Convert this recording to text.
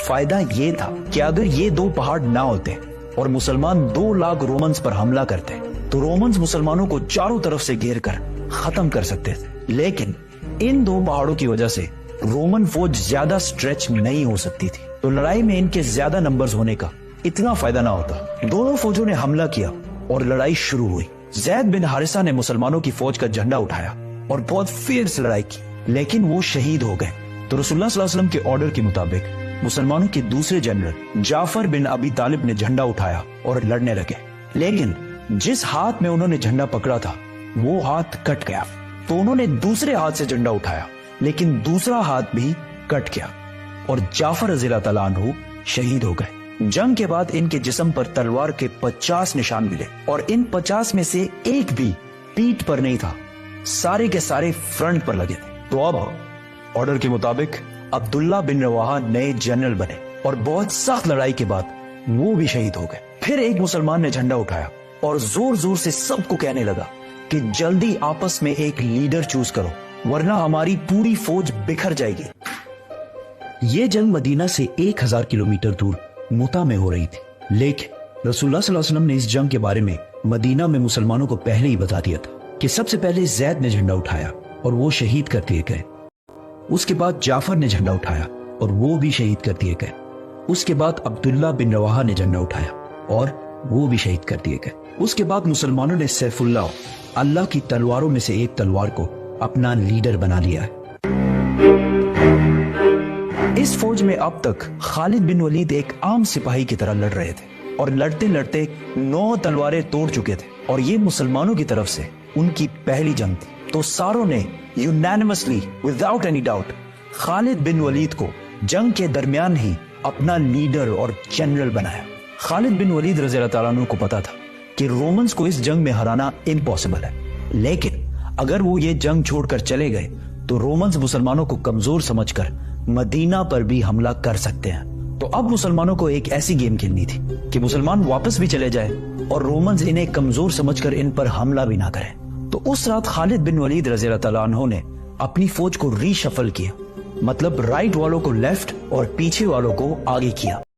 فائدہ یہ تھا کہ اگر یہ دو پہاڑ نہ ہوتے اور مسلمان 2 لاکھ رومنز پر حملہ کرتے تو رومنز مسلمانوں کو چاروں طرف سے گھیر کر ختم کر سکتے تھے، لیکن ان 2 پہاڑوں کی وجہ سے رومن فوج زیادہ سٹریچ نہیں ہو سکتی تھی، تو لڑائی میں ان کے زیادہ نمبرز ہونے کا اتنا فائدہ نہ ہوتا۔ دونوں فوجوں نے حملہ کیا اور لڑائی شروع ہوئی۔ زید بن حارثہ نے مسلمانوں کی فوج کا جھنڈا اٹھایا اور بہت فیئرس لڑائی کی، لیکن وہ شہید ہو گئے۔ تو رسول اللہ صلی اللہ علیہ وسلم کے آرڈر کے مطابق مسلمانوں کے دوسرے جنرل جعفر بن ابی طالب نے جھنڈا اٹھایا اور لڑنے لگے، لیکن جس ہاتھ میں انہوں نے جھنڈا پکڑا تھا وہ ہاتھ کٹ گیا، تو انہوں نے دوسرے ہاتھ سے جھنڈا اٹھایا، لیکن دوسرا ہاتھ بھی کٹ گیا اور جعفر رضی اللہ تعالیٰ عنہ شہید ہو گئے۔ جنگ کے بعد ان کے جسم پر تلوار کے 50 نشان ملے اور ان 50 میں سے ایک بھی پیٹھ پر نہیں تھا، سارے کے سارے فرنٹ پر لگے تھے۔ تو اب آرڈر کے مطابق عبداللہ بن رواحہ نئے جنرل بنے اور بہت سخت لڑائی کے بعد وہ بھی شہید ہو گئے۔ پھر ایک مسلمان نے جھنڈا اٹھایا اور زور زور سے سب کو کہنے لگا کہ جلدی آپس میں ایک لیڈر چوز کرو ورنہ ہماری پوری فوج بکھر جائے گی۔ یہ جنگ مدینہ سے 1000 کلومیٹر دور موتا میں ہو رہی تھی، لیکن رسول اللہ صلی اللہ علیہ وسلم نے اس جنگ کے بارے میں مدینہ میں مسلمانوں کو پہلے ہی بتا دیا تھا کہ سب سے پہلے زید نے جھنڈا اٹھایا اور وہ شہید کر دیے گئے، اس کے بعد جعفر نے جھنڈا اٹھایا اور وہ بھی شہید کر دیے گئے، اس کے بعد عبداللہ بن رواحہ نے جھنڈا اٹھایا اور وہ بھی شہید کر دیے گئے، اس کے بعد مسلمانوں نے سیف اللہ کی تلواروں میں سے ایک تلوار کو اپنا لیڈر بنا لیا ہے۔ اس فوج میں اب تک خالد بن ولید ایک عام سپاہی کی طرح لڑ رہے تھے اور لڑتے لڑتے 9 تلواریں توڑ چکے تھے، اور یہ مسلمانوں کی طرف سے ان کی پہلی جنگ تھی۔ تو ساروں نے یونانیمسلی وداؤٹ اینی ڈاؤٹ خالد بن ولید کو جنگ کے درمیان ہی اپنا لیڈر اور جنرل بنایا۔ خالد بن ولید رضی اللہ تعالیٰ عنہ کو پتا تھا کہ رومنز کو اس جنگ میں ہرانا امپاسبل ہے، لیکن اگر وہ یہ جنگ چھوڑ کر چلے گئے تو رومنز مسلمانوں کو کمزور سمجھ کر مدینہ پر بھی حملہ کر سکتے ہیں۔ تو اب مسلمانوں کو ایک ایسی گیم کھیلنی تھی کہ مسلمان واپس بھی چلے جائے اور رومنز انہیں کمزور سمجھ کر ان پر حملہ بھی نہ کریں۔ تو اس رات خالد بن ولید رضی اللہ تعالیٰ عنہ نے اپنی فوج کو ری شفل کیا، مطلب رائٹ والوں کو لیفٹ اور پیچھے والوں کو آگے کیا۔